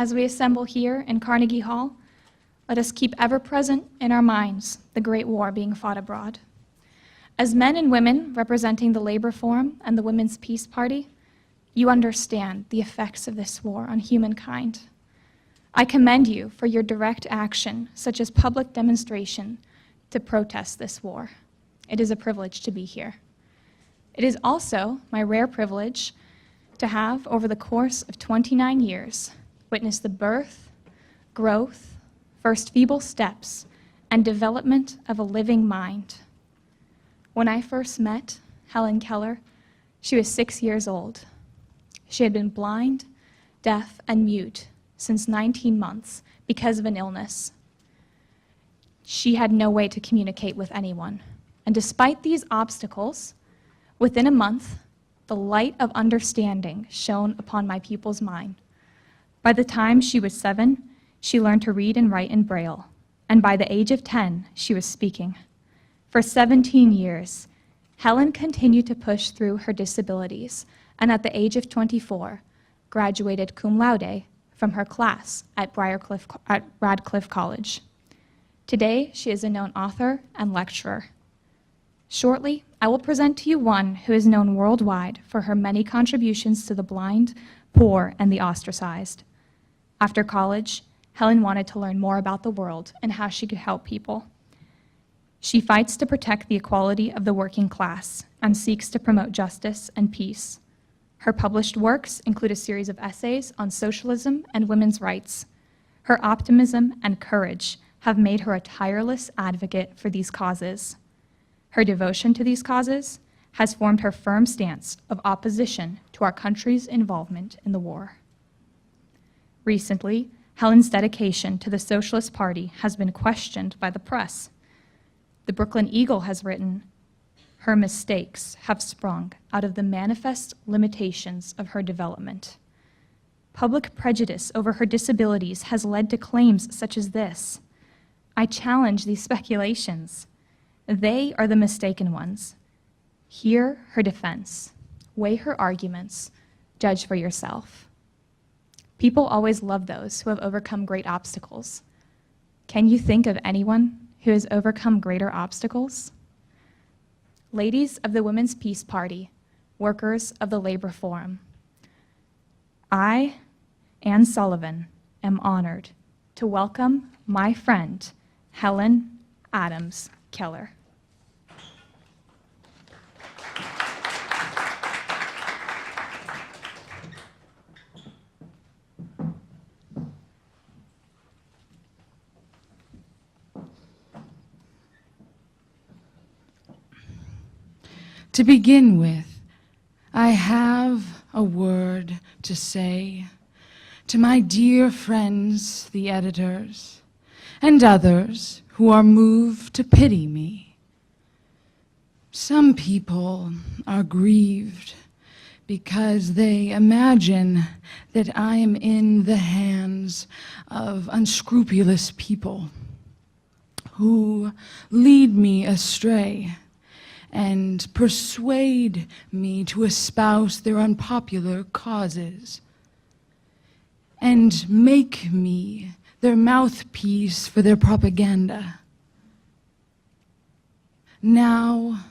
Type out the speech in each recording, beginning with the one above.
As we assemble here in Carnegie Hall, let us keep ever present in our minds the great war being fought abroad. As men and women representing the Labor Forum and the Women's Peace Party, you understand the effects of this war on humankind. I commend you for your direct action, such as public demonstration, to protest this war. It is a privilege to be here. It is also my rare privilege to have, over the course of 29 years, witnessed the birth, growth, first feeble steps, and development of a living mind. When I first met Helen Keller, she was 6 years old. She had been blind, deaf, and mute since 19 months because of an illness. She had no way to communicate with anyone. And despite these obstacles, within a month, the light of understanding shone upon my pupil's mind. By the time she was 7, she learned to read and write in Braille, and by the age of 10, she was speaking. For 17 years, Helen continued to push through her disabilities, and at the age of 24, graduated cum laude from her class at Radcliffe College. Today, she is a known author and lecturer. Shortly, I will present to you one who is known worldwide for her many contributions to the blind, poor, and the ostracized. After college, Helen wanted to learn more about the world and how she could help people. She fights to protect the equality of the working class and seeks to promote justice and peace. Her published works include a series of essays on socialism and women's rights. Her optimism and courage have made her a tireless advocate for these causes. Her devotion to these causes has formed her firm stance of opposition to our country's involvement in the war. Recently, Helen's dedication to the Socialist Party has been questioned by the press. The Brooklyn Eagle has written, "Her mistakes have sprung out of the manifest limitations of her development." Public prejudice over her disabilities has led to claims such as this. I challenge these speculations. They are the mistaken ones. Hear her defense. Weigh her arguments. Judge for yourself. People always love those who have overcome great obstacles. Can you think of anyone who has overcome greater obstacles? Ladies of the Women's Peace Party, workers of the Labor Forum, I, Anne Sullivan, am honored to welcome my friend, Helen Adams Keller. To begin with, I have a word to say to my dear friends, the editors, and others who are moved to pity me. Some people are grieved because they imagine that I am in the hands of unscrupulous people who lead me astray and persuade me to espouse their unpopular causes, and make me their mouthpiece for their propaganda. Now,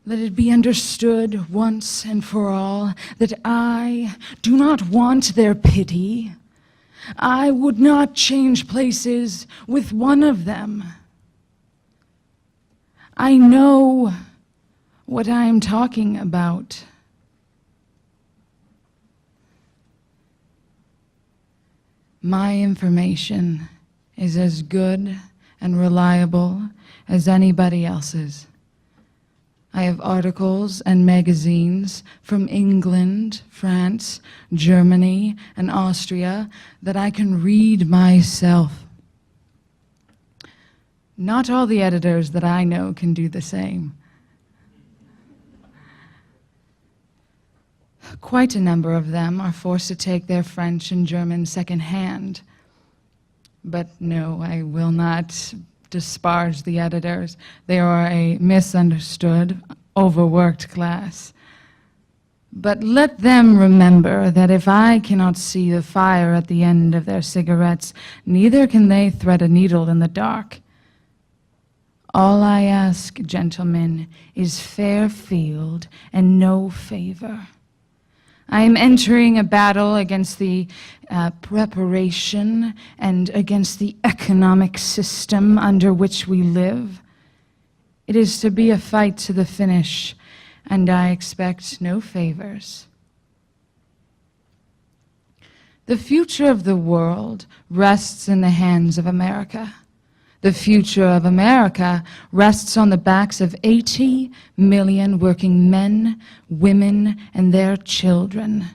let it be understood once and for all that I do not want their pity. I would not change places with one of them. I know what I am talking about. My information is as good and reliable as anybody else's. I have articles and magazines from England, France, Germany, and Austria that I can read myself. Not all the editors that I know can do the same. Quite a number of them are forced to take their French and German secondhand. But no, I will not disparage the editors. They are a misunderstood, overworked class. But let them remember that if I cannot see the fire at the end of their cigarettes, neither can they thread a needle in the dark. All I ask, gentlemen, is fair field and no favor. I am entering a battle against the preparation and against the economic system under which we live. It is to be a fight to the finish, and I expect no favors. The future of the world rests in the hands of America. The future of America rests on the backs of 80 million working men, women, and their children.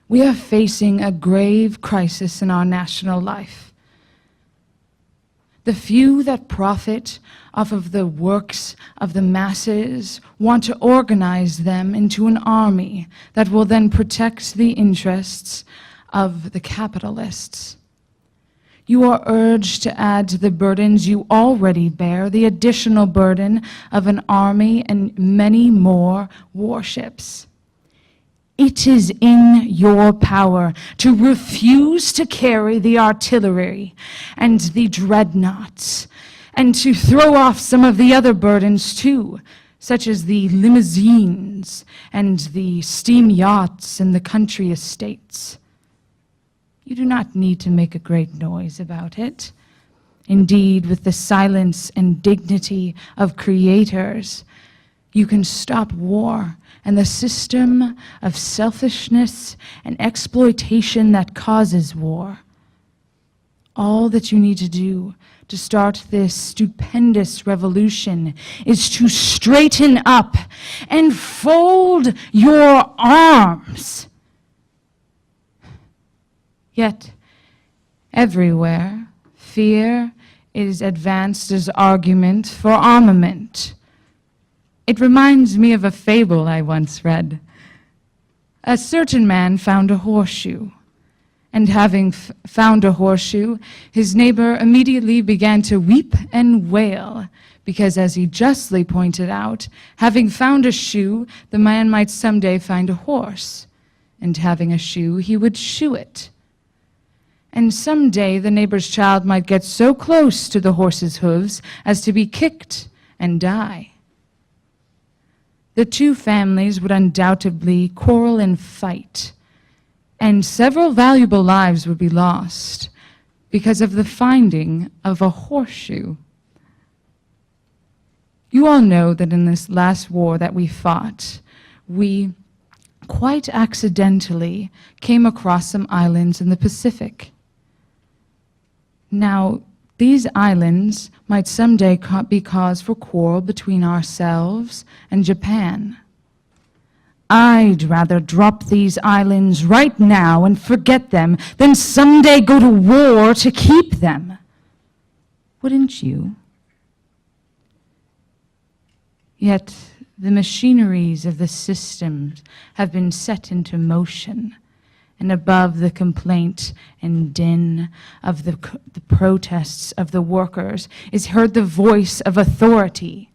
We are facing a grave crisis in our national life. The few that profit off of the works of the masses want to organize them into an army that will then protect the interests of the capitalists. You are urged to add to the burdens you already bear the additional burden of an army and many more warships. It is in your power to refuse to carry the artillery and the dreadnoughts, and to throw off some of the other burdens too, such as the limousines and the steam yachts and the country estates. You do not need to make a great noise about it. Indeed, with the silence and dignity of creators, you can stop war and the system of selfishness and exploitation that causes war. All that you need to do to start this stupendous revolution is to straighten up and fold your arms. Yet, everywhere, fear is advanced as argument for armament. It reminds me of a fable I once read. A certain man found a horseshoe, and having found a horseshoe, his neighbor immediately began to weep and wail, because, as he justly pointed out, having found a shoe, the man might someday find a horse, and having a shoe, he would shoe it. And someday the neighbor's child might get so close to the horse's hooves as to be kicked and die. The two families would undoubtedly quarrel and fight, and several valuable lives would be lost because of the finding of a horseshoe. You all know that in this last war that we fought, we quite accidentally came across some islands in the Pacific. Now, these islands might someday be cause for quarrel between ourselves and Japan. I'd rather drop these islands right now and forget them than someday go to war to keep them. Wouldn't you? Yet the machineries of the systems have been set into motion, and above the complaint and din of the protests of the workers is heard the voice of authority.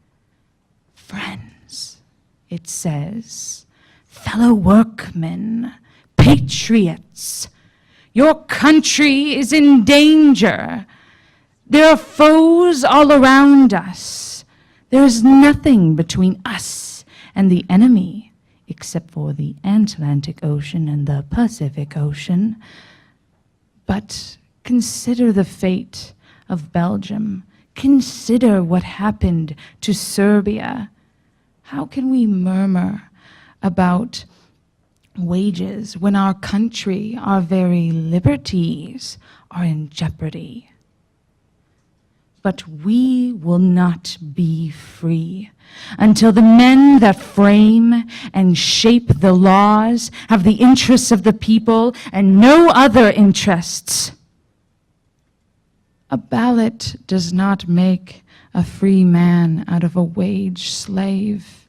Friends, it says, fellow workmen, patriots, your country is in danger. There are foes all around us. There is nothing between us and the enemy, except for the Atlantic Ocean and the Pacific Ocean. But consider the fate of Belgium. Consider what happened to Serbia. How can we murmur about wages when our country, our very liberties, are in jeopardy? But we will not be free until the men that frame and shape the laws have the interests of the people and no other interests. A ballot does not make a free man out of a wage slave.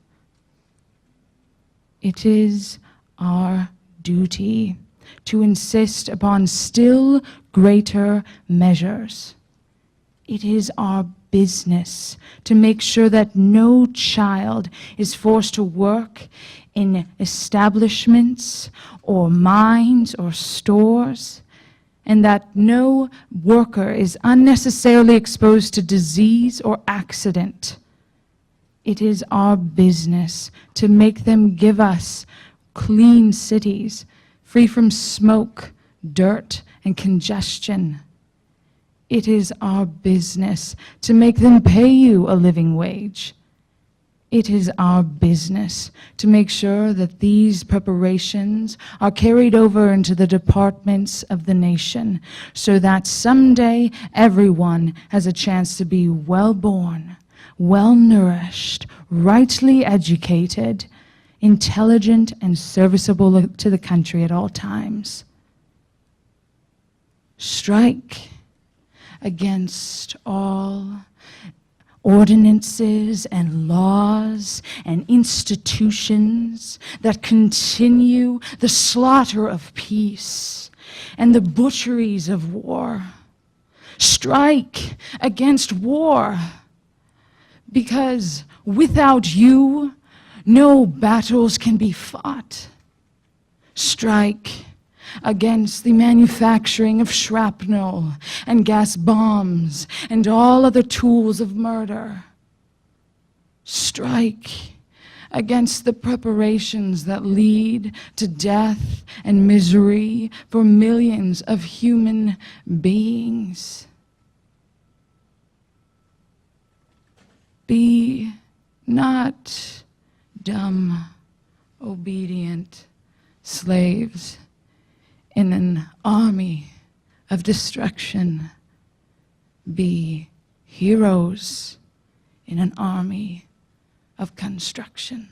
It is our duty to insist upon still greater measures. It is our business to make sure that no child is forced to work in establishments or mines or stores, and that no worker is unnecessarily exposed to disease or accident. It is our business to make them give us clean cities, free from smoke, dirt, and congestion. It is our business to make them pay you a living wage. It is our business to make sure that these preparations are carried over into the departments of the nation so that someday everyone has a chance to be well-born, well-nourished, rightly educated, intelligent, and serviceable to the country at all times. Strike against all ordinances and laws and institutions that continue the slaughter of peace and the butcheries of war. Strike against war, because without you, no battles can be fought. Strike against the manufacturing of shrapnel and gas bombs and all other tools of murder. Strike against the preparations that lead to death and misery for millions of human beings. Be not dumb, obedient slaves in an army of destruction. Be heroes in an army of construction.